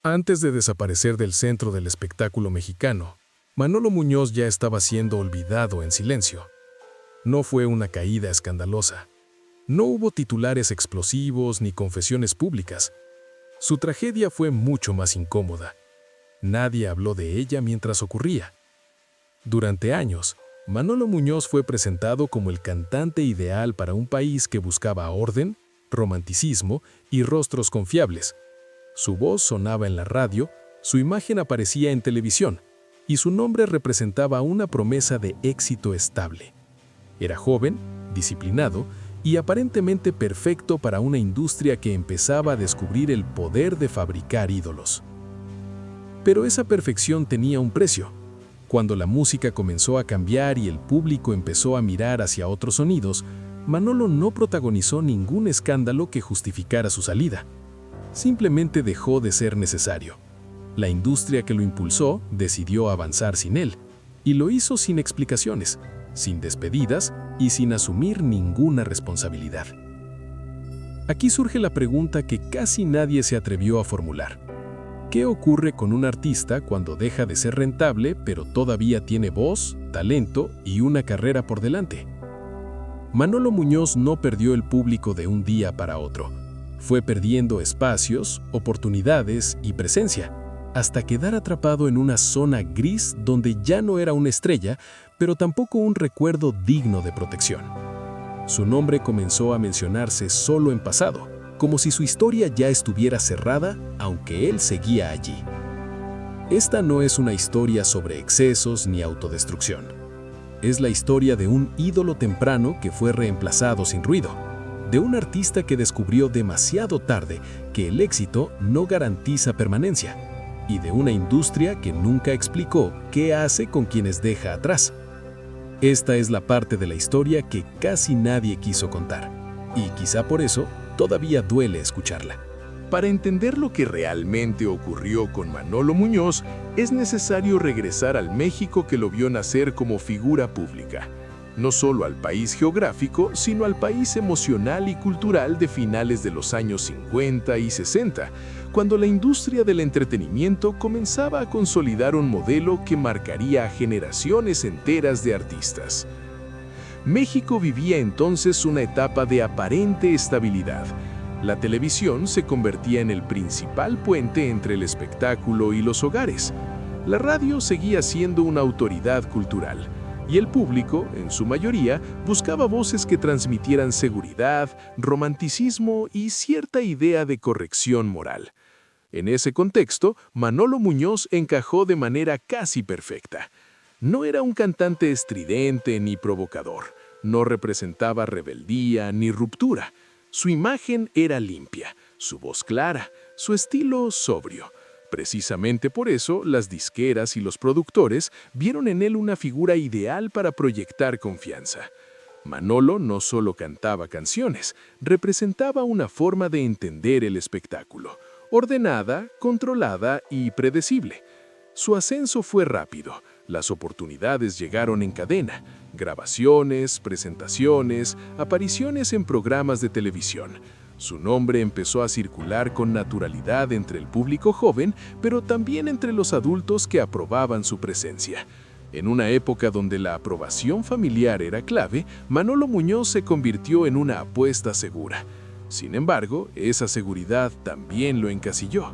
Antes de desaparecer del centro del espectáculo mexicano, Manolo Muñoz ya estaba siendo olvidado en silencio. No fue una caída escandalosa. No hubo titulares explosivos ni confesiones públicas. Su tragedia fue mucho más incómoda. Nadie habló de ella mientras ocurría. Durante años, Manolo Muñoz fue presentado como el cantante ideal para un país que buscaba orden, romanticismo y rostros confiables. Su voz sonaba en la radio, su imagen aparecía en televisión, y su nombre representaba una promesa de éxito estable. Era joven, disciplinado y aparentemente perfecto para una industria que empezaba a descubrir el poder de fabricar ídolos. Pero esa perfección tenía un precio. Cuando la música comenzó a cambiar y el público empezó a mirar hacia otros sonidos, Manolo no protagonizó ningún escándalo que justificara su salida. Simplemente dejó de ser necesario. La industria que lo impulsó decidió avanzar sin él, y lo hizo sin explicaciones, sin despedidas y sin asumir ninguna responsabilidad. Aquí surge la pregunta que casi nadie se atrevió a formular. ¿Qué ocurre con un artista cuando deja de ser rentable, pero todavía tiene voz, talento y una carrera por delante? Manolo Muñoz no perdió el público de un día para otro. Fue perdiendo espacios, oportunidades y presencia, hasta quedar atrapado en una zona gris donde ya no era una estrella, pero tampoco un recuerdo digno de protección. Su nombre comenzó a mencionarse solo en pasado, como si su historia ya estuviera cerrada, aunque él seguía allí. Esta no es una historia sobre excesos ni autodestrucción. Es la historia de un ídolo temprano que fue reemplazado sin ruido, de un artista que descubrió demasiado tarde que el éxito no garantiza permanencia, y de una industria que nunca explicó qué hace con quienes deja atrás. Esta es la parte de la historia que casi nadie quiso contar, y quizá por eso todavía duele escucharla. Para entender lo que realmente ocurrió con Manolo Muñoz, es necesario regresar al México que lo vio nacer como figura pública. No solo al país geográfico, sino al país emocional y cultural de finales de los años 50 y 60, cuando la industria del entretenimiento comenzaba a consolidar un modelo que marcaría a generaciones enteras de artistas. México vivía entonces una etapa de aparente estabilidad. La televisión se convertía en el principal puente entre el espectáculo y los hogares. La radio seguía siendo una autoridad cultural. Y el público, en su mayoría, buscaba voces que transmitieran seguridad, romanticismo y cierta idea de corrección moral. En ese contexto, Manolo Muñoz encajó de manera casi perfecta. No era un cantante estridente ni provocador, no representaba rebeldía ni ruptura. Su imagen era limpia, su voz clara, su estilo sobrio. Precisamente por eso, las disqueras y los productores vieron en él una figura ideal para proyectar confianza. Manolo no solo cantaba canciones, representaba una forma de entender el espectáculo, ordenada, controlada y predecible. Su ascenso fue rápido, las oportunidades llegaron en cadena, grabaciones, presentaciones, apariciones en programas de televisión. Su nombre empezó a circular con naturalidad entre el público joven, pero también entre los adultos que aprobaban su presencia. En una época donde la aprobación familiar era clave, Manolo Muñoz se convirtió en una apuesta segura. Sin embargo, esa seguridad también lo encasilló.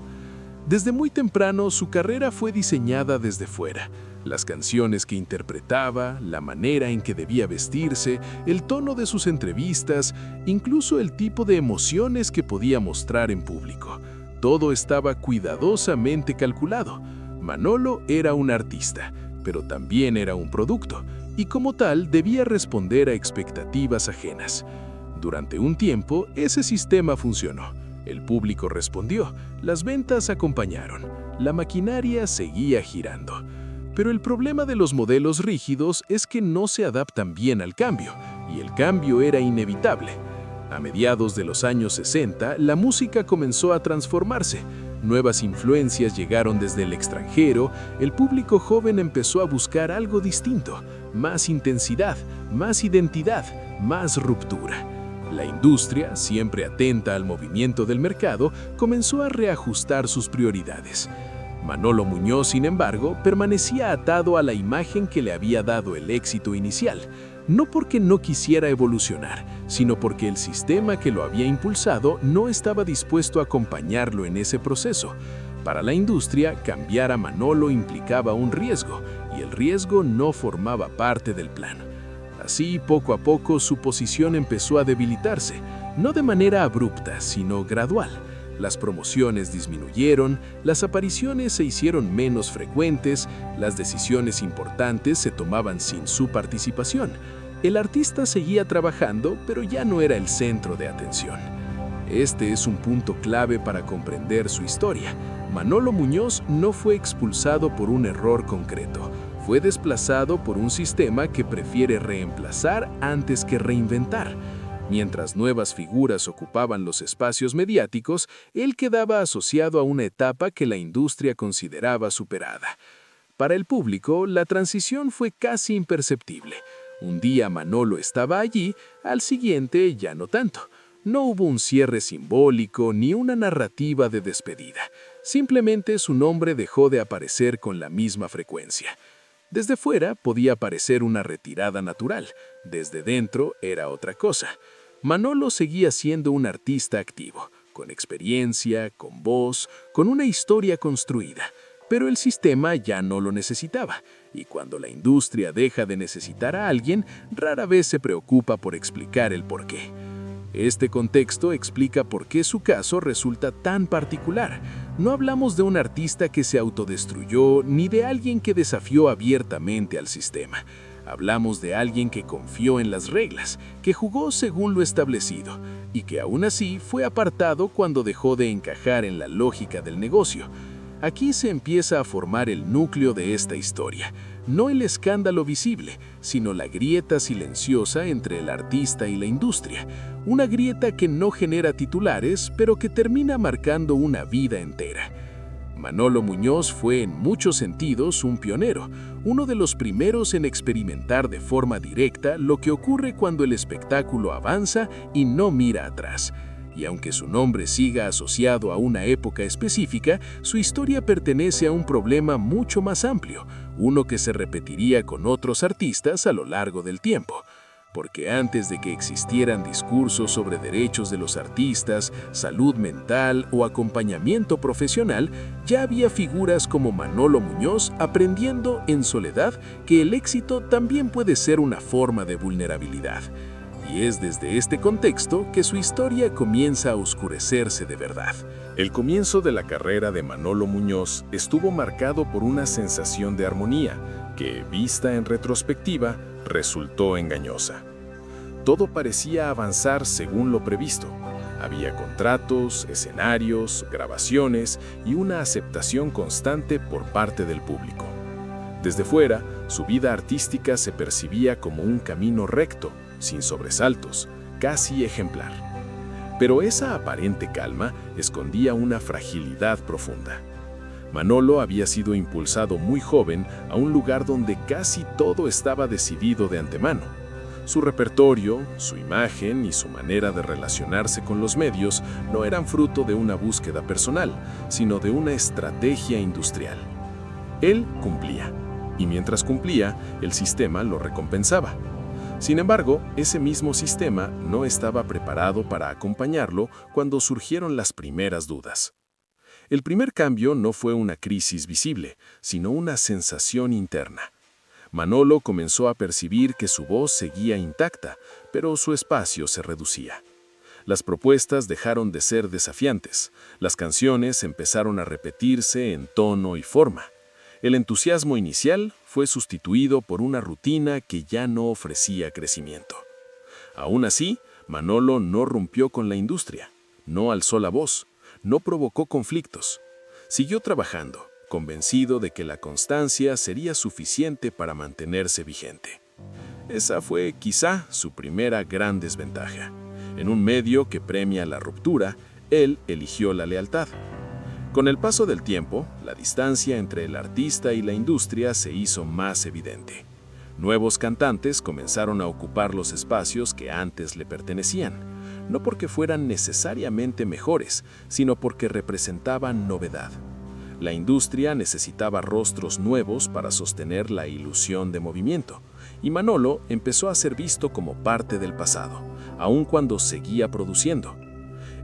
Desde muy temprano, su carrera fue diseñada desde fuera. Las canciones que interpretaba, la manera en que debía vestirse, el tono de sus entrevistas, incluso el tipo de emociones que podía mostrar en público. Todo estaba cuidadosamente calculado. Manolo era un artista, pero también era un producto, y como tal debía responder a expectativas ajenas. Durante un tiempo, ese sistema funcionó. El público respondió, las ventas acompañaron, la maquinaria seguía girando. Pero el problema de los modelos rígidos es que no se adaptan bien al cambio, y el cambio era inevitable. A mediados de los años 60, la música comenzó a transformarse. Nuevas influencias llegaron desde el extranjero, el público joven empezó a buscar algo distinto, más intensidad, más identidad, más ruptura. La industria, siempre atenta al movimiento del mercado, comenzó a reajustar sus prioridades. Manolo Muñoz, sin embargo, permanecía atado a la imagen que le había dado el éxito inicial, no porque no quisiera evolucionar, sino porque el sistema que lo había impulsado no estaba dispuesto a acompañarlo en ese proceso. Para la industria, cambiar a Manolo implicaba un riesgo, y el riesgo no formaba parte del plan. Así, poco a poco, su posición empezó a debilitarse, no de manera abrupta, sino gradual. Las promociones disminuyeron, las apariciones se hicieron menos frecuentes, las decisiones importantes se tomaban sin su participación. El artista seguía trabajando, pero ya no era el centro de atención. Este es un punto clave para comprender su historia. Manolo Muñoz no fue expulsado por un error concreto. Fue desplazado por un sistema que prefiere reemplazar antes que reinventar. Mientras nuevas figuras ocupaban los espacios mediáticos, él quedaba asociado a una etapa que la industria consideraba superada. Para el público, la transición fue casi imperceptible. Un día Manolo estaba allí, al siguiente ya no tanto. No hubo un cierre simbólico ni una narrativa de despedida. Simplemente su nombre dejó de aparecer con la misma frecuencia. Desde fuera podía parecer una retirada natural, desde dentro era otra cosa. Manolo seguía siendo un artista activo, con experiencia, con voz, con una historia construida, pero el sistema ya no lo necesitaba, y cuando la industria deja de necesitar a alguien, rara vez se preocupa por explicar el porqué. Este contexto explica por qué su caso resulta tan particular. No hablamos de un artista que se autodestruyó ni de alguien que desafió abiertamente al sistema. Hablamos de alguien que confió en las reglas, que jugó según lo establecido y que aún así fue apartado cuando dejó de encajar en la lógica del negocio. Aquí se empieza a formar el núcleo de esta historia. No el escándalo visible, sino la grieta silenciosa entre el artista y la industria. Una grieta que no genera titulares, pero que termina marcando una vida entera. Manolo Muñoz fue en muchos sentidos un pionero, uno de los primeros en experimentar de forma directa lo que ocurre cuando el espectáculo avanza y no mira atrás. Y aunque su nombre siga asociado a una época específica, su historia pertenece a un problema mucho más amplio, uno que se repetiría con otros artistas a lo largo del tiempo. Porque antes de que existieran discursos sobre derechos de los artistas, salud mental o acompañamiento profesional, ya había figuras como Manolo Muñoz aprendiendo en soledad que el éxito también puede ser una forma de vulnerabilidad. Y es desde este contexto que su historia comienza a oscurecerse de verdad. El comienzo de la carrera de Manolo Muñoz estuvo marcado por una sensación de armonía que, vista en retrospectiva, resultó engañosa. Todo parecía avanzar según lo previsto. Había contratos, escenarios, grabaciones y una aceptación constante por parte del público. Desde fuera, su vida artística se percibía como un camino recto, sin sobresaltos, casi ejemplar. Pero esa aparente calma escondía una fragilidad profunda. Manolo había sido impulsado muy joven a un lugar donde casi todo estaba decidido de antemano. Su repertorio, su imagen y su manera de relacionarse con los medios no eran fruto de una búsqueda personal, sino de una estrategia industrial. Él cumplía, y mientras cumplía, el sistema lo recompensaba. Sin embargo, ese mismo sistema no estaba preparado para acompañarlo cuando surgieron las primeras dudas. El primer cambio no fue una crisis visible, sino una sensación interna. Manolo comenzó a percibir que su voz seguía intacta, pero su espacio se reducía. Las propuestas dejaron de ser desafiantes, las canciones empezaron a repetirse en tono y forma. El entusiasmo inicial fue sustituido por una rutina que ya no ofrecía crecimiento. Aún así, Manolo no rompió con la industria, no alzó la voz, no provocó conflictos. Siguió trabajando, convencido de que la constancia sería suficiente para mantenerse vigente. Esa fue quizá su primera gran desventaja. En un medio que premia la ruptura, él eligió la lealtad. Con el paso del tiempo, la distancia entre el artista y la industria se hizo más evidente. Nuevos cantantes comenzaron a ocupar los espacios que antes le pertenecían. no porque fueran necesariamente mejores, sino porque representaban novedad. La industria necesitaba rostros nuevos para sostener la ilusión de movimiento, y Manolo empezó a ser visto como parte del pasado, aun cuando seguía produciendo.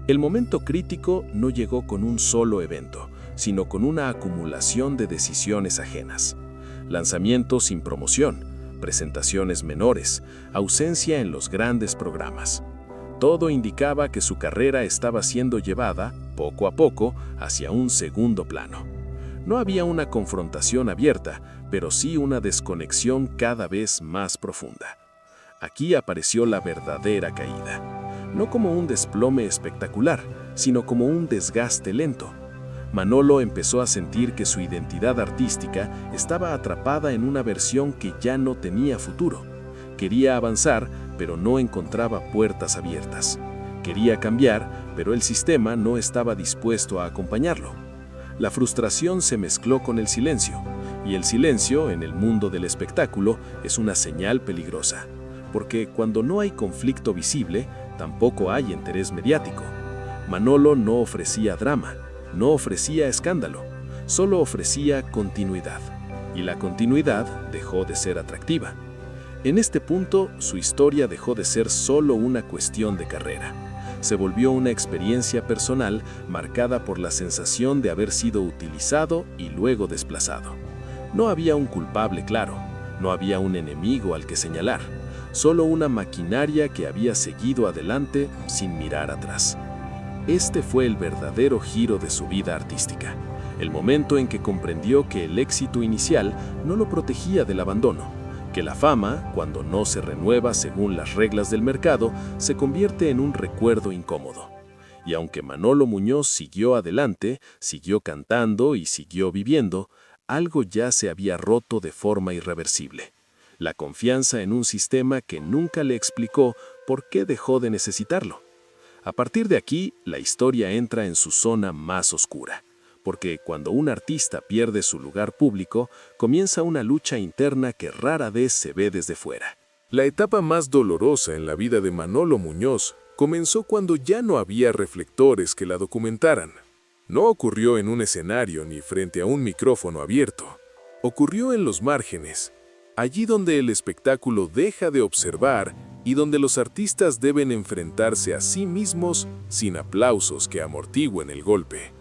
El momento crítico no llegó con un solo evento, sino con una acumulación de decisiones ajenas. Lanzamientos sin promoción, presentaciones menores, ausencia en los grandes programas. Todo indicaba que su carrera estaba siendo llevada, poco a poco, hacia un segundo plano. No había una confrontación abierta, pero sí una desconexión cada vez más profunda. Aquí apareció la verdadera caída, no como un desplome espectacular, sino como un desgaste lento. Manolo empezó a sentir que su identidad artística estaba atrapada en una versión que ya no tenía futuro. Quería avanzar, pero no encontraba puertas abiertas. Quería cambiar, pero el sistema no estaba dispuesto a acompañarlo. La frustración se mezcló con el silencio, y el silencio en el mundo del espectáculo es una señal peligrosa, porque cuando no hay conflicto visible, tampoco hay interés mediático. Manolo no ofrecía drama, no ofrecía escándalo, solo ofrecía continuidad, y la continuidad dejó de ser atractiva. En este punto, su historia dejó de ser solo una cuestión de carrera. Se volvió una experiencia personal marcada por la sensación de haber sido utilizado y luego desplazado. No había un culpable claro, no había un enemigo al que señalar, solo una maquinaria que había seguido adelante sin mirar atrás. Este fue el verdadero giro de su vida artística, el momento en que comprendió que el éxito inicial no lo protegía del abandono, que la fama, cuando no se renueva según las reglas del mercado, se convierte en un recuerdo incómodo. Y aunque Manolo Muñoz siguió adelante, siguió cantando y siguió viviendo, algo ya se había roto de forma irreversible. La confianza en un sistema que nunca le explicó por qué dejó de necesitarlo. A partir de aquí, la historia entra en su zona más oscura, porque cuando un artista pierde su lugar público, comienza una lucha interna que rara vez se ve desde fuera. La etapa más dolorosa en la vida de Manolo Muñoz comenzó cuando ya no había reflectores que la documentaran. No ocurrió en un escenario ni frente a un micrófono abierto. Ocurrió en los márgenes, allí donde el espectáculo deja de observar y donde los artistas deben enfrentarse a sí mismos sin aplausos que amortigüen el golpe.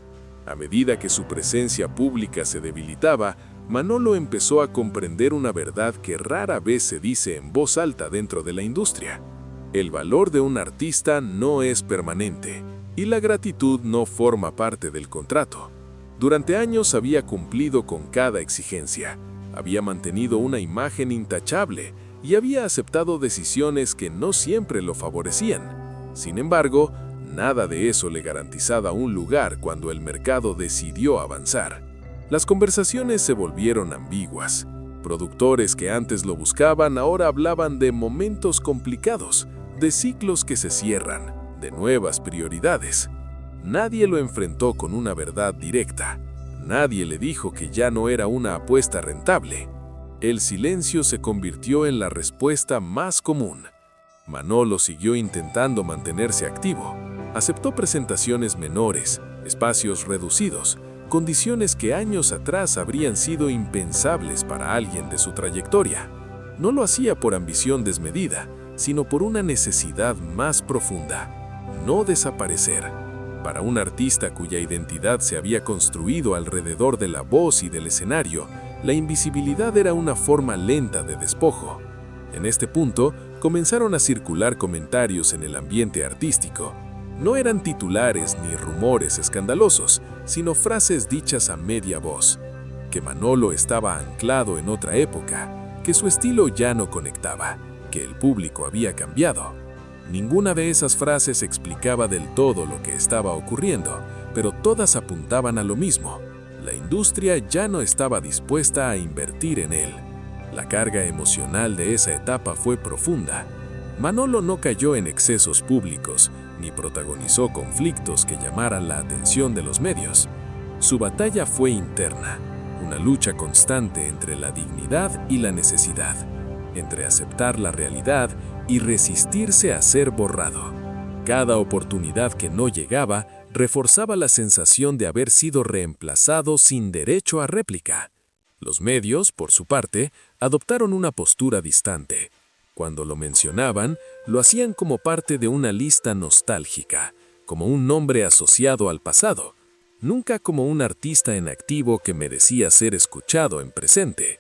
A medida que su presencia pública se debilitaba, Manolo empezó a comprender una verdad que rara vez se dice en voz alta dentro de la industria. El valor de un artista no es permanente, y la gratitud no forma parte del contrato. Durante años había cumplido con cada exigencia, había mantenido una imagen intachable y había aceptado decisiones que no siempre lo favorecían. Sin embargo, nada de eso le garantizaba un lugar cuando el mercado decidió avanzar. Las conversaciones se volvieron ambiguas. Productores que antes lo buscaban ahora hablaban de momentos complicados, de ciclos que se cierran, de nuevas prioridades. Nadie lo enfrentó con una verdad directa. Nadie le dijo que ya no era una apuesta rentable. El silencio se convirtió en la respuesta más común. Manolo siguió intentando mantenerse activo. Aceptó presentaciones menores, espacios reducidos, condiciones que años atrás habrían sido impensables para alguien de su trayectoria. No lo hacía por ambición desmedida, sino por una necesidad más profunda: no desaparecer. Para un artista cuya identidad se había construido alrededor de la voz y del escenario, la invisibilidad era una forma lenta de despojo. En este punto, comenzaron a circular comentarios en el ambiente artístico. No eran titulares ni rumores escandalosos, sino frases dichas a media voz: que Manolo estaba anclado en otra época, que su estilo ya no conectaba, que el público había cambiado. Ninguna de esas frases explicaba del todo lo que estaba ocurriendo, pero todas apuntaban a lo mismo: la industria ya no estaba dispuesta a invertir en él. La carga emocional de esa etapa fue profunda. Manolo no cayó en excesos públicos, ni protagonizó conflictos que llamaran la atención de los medios. Su batalla fue interna, una lucha constante entre la dignidad y la necesidad, entre aceptar la realidad y resistirse a ser borrado. Cada oportunidad que no llegaba reforzaba la sensación de haber sido reemplazado sin derecho a réplica. Los medios, por su parte, adoptaron una postura distante. Cuando lo mencionaban, lo hacían como parte de una lista nostálgica, como un nombre asociado al pasado, nunca como un artista en activo que merecía ser escuchado en presente.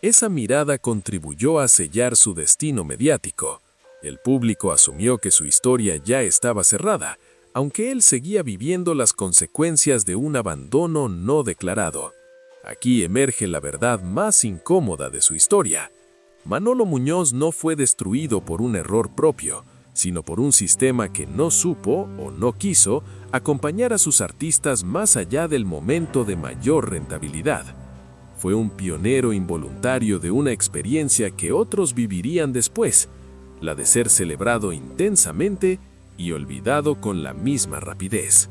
Esa mirada contribuyó a sellar su destino mediático. El público asumió que su historia ya estaba cerrada, aunque él seguía viviendo las consecuencias de un abandono no declarado. Aquí emerge la verdad más incómoda de su historia. Manolo Muñoz no fue destruido por un error propio, sino por un sistema que no supo o no quiso acompañar a sus artistas más allá del momento de mayor rentabilidad. Fue un pionero involuntario de una experiencia que otros vivirían después, la de ser celebrado intensamente y olvidado con la misma rapidez.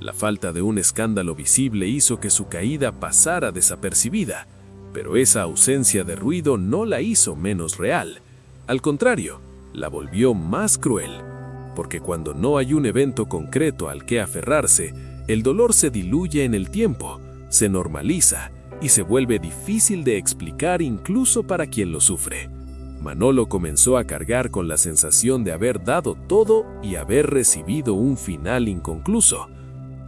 La falta de un escándalo visible hizo que su caída pasara desapercibida, pero esa ausencia de ruido no la hizo menos real. Al contrario, la volvió más cruel, porque cuando no hay un evento concreto al que aferrarse, el dolor se diluye en el tiempo, se normaliza y se vuelve difícil de explicar incluso para quien lo sufre. Manolo comenzó a cargar con la sensación de haber dado todo y haber recibido un final inconcluso.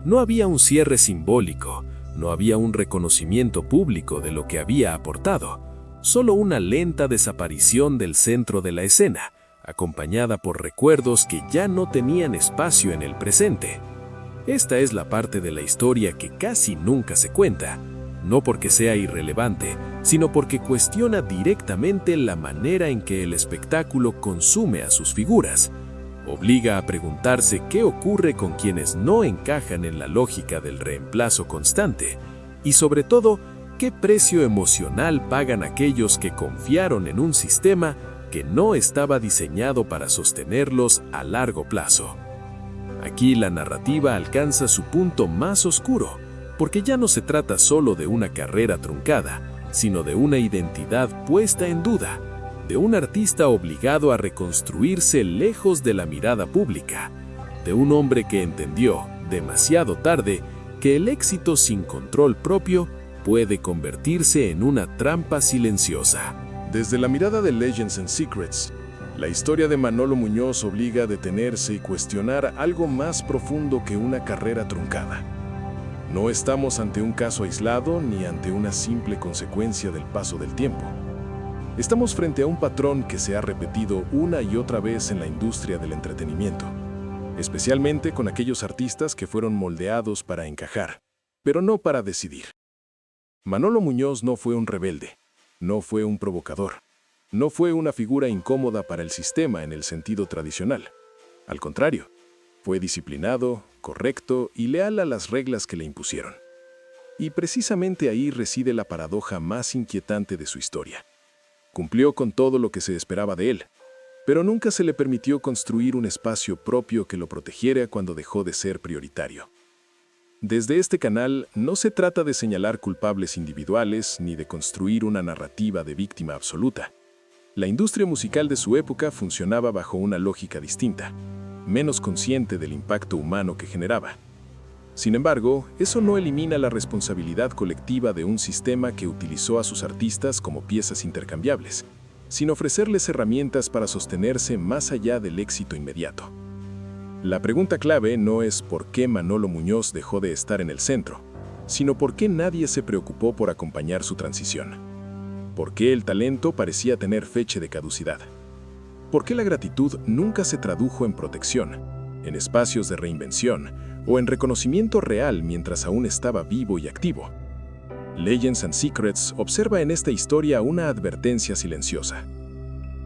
No había un cierre simbólico, no había un reconocimiento público de lo que había aportado, solo una lenta desaparición del centro de la escena, acompañada por recuerdos que ya no tenían espacio en el presente. Esta es la parte de la historia que casi nunca se cuenta, no porque sea irrelevante, sino porque cuestiona directamente la manera en que el espectáculo consume a sus figuras. Obliga a preguntarse qué ocurre con quienes no encajan en la lógica del reemplazo constante y, sobre todo, qué precio emocional pagan aquellos que confiaron en un sistema que no estaba diseñado para sostenerlos a largo plazo. Aquí la narrativa alcanza su punto más oscuro, porque ya no se trata solo de una carrera truncada, sino de una identidad puesta en duda, de un artista obligado a reconstruirse lejos de la mirada pública, de un hombre que entendió, demasiado tarde, que el éxito sin control propio puede convertirse en una trampa silenciosa. Desde la mirada de Legends and Secrets, la historia de Manolo Muñoz obliga a detenerse y cuestionar algo más profundo que una carrera truncada. No estamos ante un caso aislado ni ante una simple consecuencia del paso del tiempo. Estamos frente a un patrón que se ha repetido una y otra vez en la industria del entretenimiento, especialmente con aquellos artistas que fueron moldeados para encajar, pero no para decidir. Manolo Muñoz no fue un rebelde, no fue un provocador, no fue una figura incómoda para el sistema en el sentido tradicional. Al contrario, fue disciplinado, correcto y leal a las reglas que le impusieron. Y precisamente ahí reside la paradoja más inquietante de su historia. Cumplió con todo lo que se esperaba de él, pero nunca se le permitió construir un espacio propio que lo protegiera cuando dejó de ser prioritario. Desde este canal no se trata de señalar culpables individuales ni de construir una narrativa de víctima absoluta. La industria musical de su época funcionaba bajo una lógica distinta, menos consciente del impacto humano que generaba. Sin embargo, eso no elimina la responsabilidad colectiva de un sistema que utilizó a sus artistas como piezas intercambiables, sin ofrecerles herramientas para sostenerse más allá del éxito inmediato. La pregunta clave no es por qué Manolo Muñoz dejó de estar en el centro, sino por qué nadie se preocupó por acompañar su transición. ¿Por qué el talento parecía tener fecha de caducidad? ¿Por qué la gratitud nunca se tradujo en protección, en espacios de reinvención o en reconocimiento real mientras aún estaba vivo y activo? Legends and Secrets observa en esta historia una advertencia silenciosa.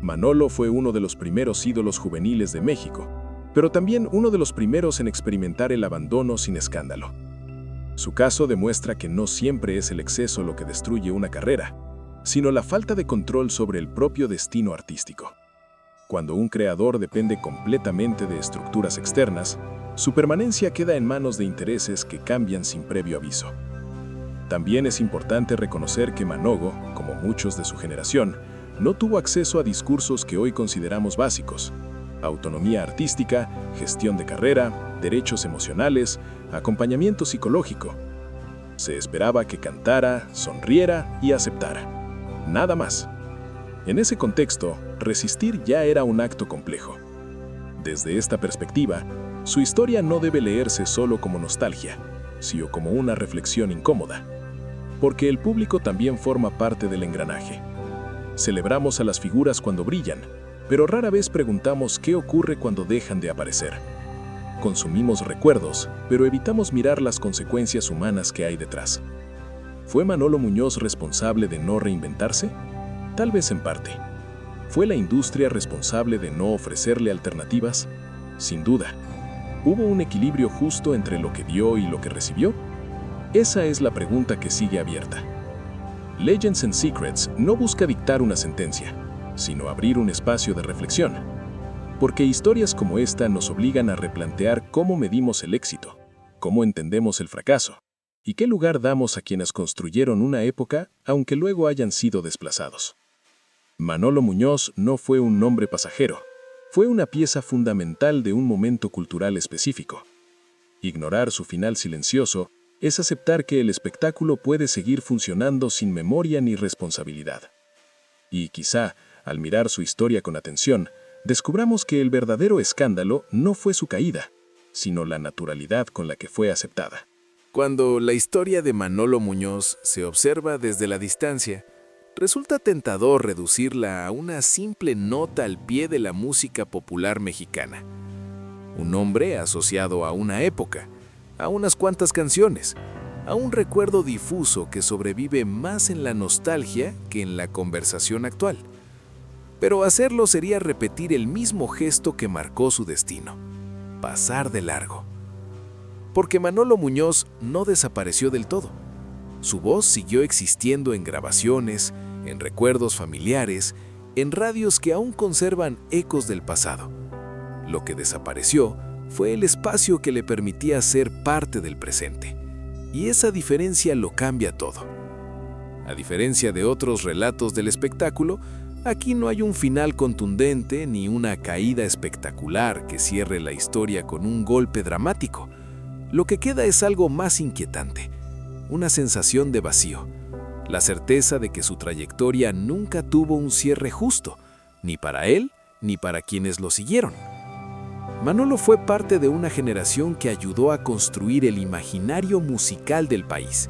Manolo fue uno de los primeros ídolos juveniles de México, pero también uno de los primeros en experimentar el abandono sin escándalo. Su caso demuestra que no siempre es el exceso lo que destruye una carrera, sino la falta de control sobre el propio destino artístico. Cuando un creador depende completamente de estructuras externas, su permanencia queda en manos de intereses que cambian sin previo aviso. También es importante reconocer que Manolo, como muchos de su generación, no tuvo acceso a discursos que hoy consideramos básicos, autonomía artística, gestión de carrera, derechos emocionales, acompañamiento psicológico. Se esperaba que cantara, sonriera y aceptara. Nada más. En ese contexto, resistir ya era un acto complejo. Desde esta perspectiva, su historia no debe leerse solo como nostalgia, sino como una reflexión incómoda, porque el público también forma parte del engranaje. Celebramos a las figuras cuando brillan, pero rara vez preguntamos qué ocurre cuando dejan de aparecer. Consumimos recuerdos, pero evitamos mirar las consecuencias humanas que hay detrás. ¿Fue Manolo Muñoz responsable de no reinventarse? Tal vez en parte. ¿Fue la industria responsable de no ofrecerle alternativas? Sin duda. ¿Hubo un equilibrio justo entre lo que dio y lo que recibió? Esa es la pregunta que sigue abierta. Legends and Secrets no busca dictar una sentencia, sino abrir un espacio de reflexión. Porque historias como esta nos obligan a replantear cómo medimos el éxito, cómo entendemos el fracaso, y qué lugar damos a quienes construyeron una época, aunque luego hayan sido desplazados. Manolo Muñoz no fue un nombre pasajero, fue una pieza fundamental de un momento cultural específico. Ignorar su final silencioso es aceptar que el espectáculo puede seguir funcionando sin memoria ni responsabilidad. Y quizá, al mirar su historia con atención, descubramos que el verdadero escándalo no fue su caída, sino la naturalidad con la que fue aceptada. Cuando la historia de Manolo Muñoz se observa desde la distancia, resulta tentador reducirla a una simple nota al pie de la música popular mexicana. Un nombre asociado a una época, a unas cuantas canciones, a un recuerdo difuso que sobrevive más en la nostalgia que en la conversación actual. Pero hacerlo sería repetir el mismo gesto que marcó su destino: pasar de largo. Porque Manolo Muñoz no desapareció del todo. Su voz siguió existiendo en grabaciones, en recuerdos familiares, en radios que aún conservan ecos del pasado. Lo que desapareció fue el espacio que le permitía ser parte del presente. Y esa diferencia lo cambia todo. A diferencia de otros relatos del espectáculo, aquí no hay un final contundente ni una caída espectacular que cierre la historia con un golpe dramático. Lo que queda es algo más inquietante, una sensación de vacío, la certeza de que su trayectoria nunca tuvo un cierre justo, ni para él ni para quienes lo siguieron. Manolo fue parte de una generación que ayudó a construir el imaginario musical del país.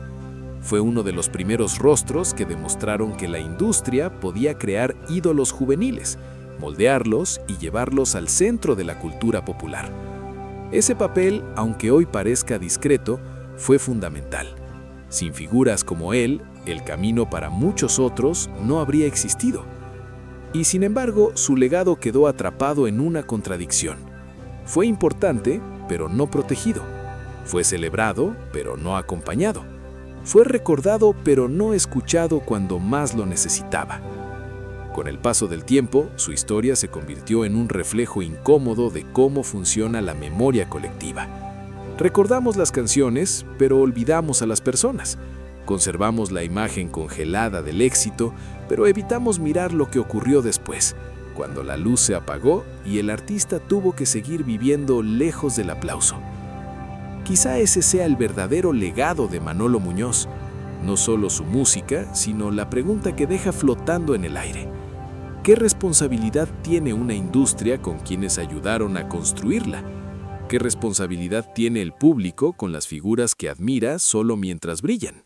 Fue uno de los primeros rostros que demostraron que la industria podía crear ídolos juveniles, moldearlos y llevarlos al centro de la cultura popular. Ese papel, aunque hoy parezca discreto, fue fundamental. Sin figuras como él, el camino para muchos otros no habría existido. Y sin embargo, su legado quedó atrapado en una contradicción. Fue importante, pero no protegido. Fue celebrado, pero no acompañado. Fue recordado, pero no escuchado cuando más lo necesitaba. Con el paso del tiempo, su historia se convirtió en un reflejo incómodo de cómo funciona la memoria colectiva. Recordamos las canciones, pero olvidamos a las personas. Conservamos la imagen congelada del éxito, pero evitamos mirar lo que ocurrió después, cuando la luz se apagó y el artista tuvo que seguir viviendo lejos del aplauso. Quizá ese sea el verdadero legado de Manolo Muñoz, no solo su música, sino la pregunta que deja flotando en el aire. ¿Qué responsabilidad tiene una industria con quienes ayudaron a construirla? ¿Qué responsabilidad tiene el público con las figuras que admira solo mientras brillan?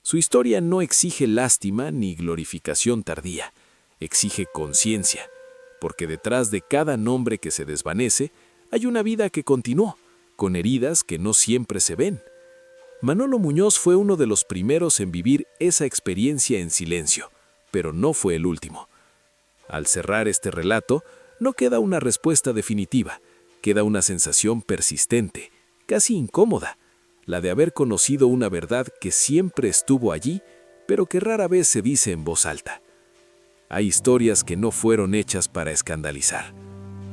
Su historia no exige lástima ni glorificación tardía, exige conciencia, porque detrás de cada nombre que se desvanece hay una vida que continuó, con heridas que no siempre se ven. Manolo Muñoz fue uno de los primeros en vivir esa experiencia en silencio, pero no fue el último. Al cerrar este relato, no queda una respuesta definitiva, queda una sensación persistente, casi incómoda, la de haber conocido una verdad que siempre estuvo allí, pero que rara vez se dice en voz alta. Hay historias que no fueron hechas para escandalizar,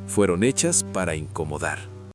fueron hechas para incomodar.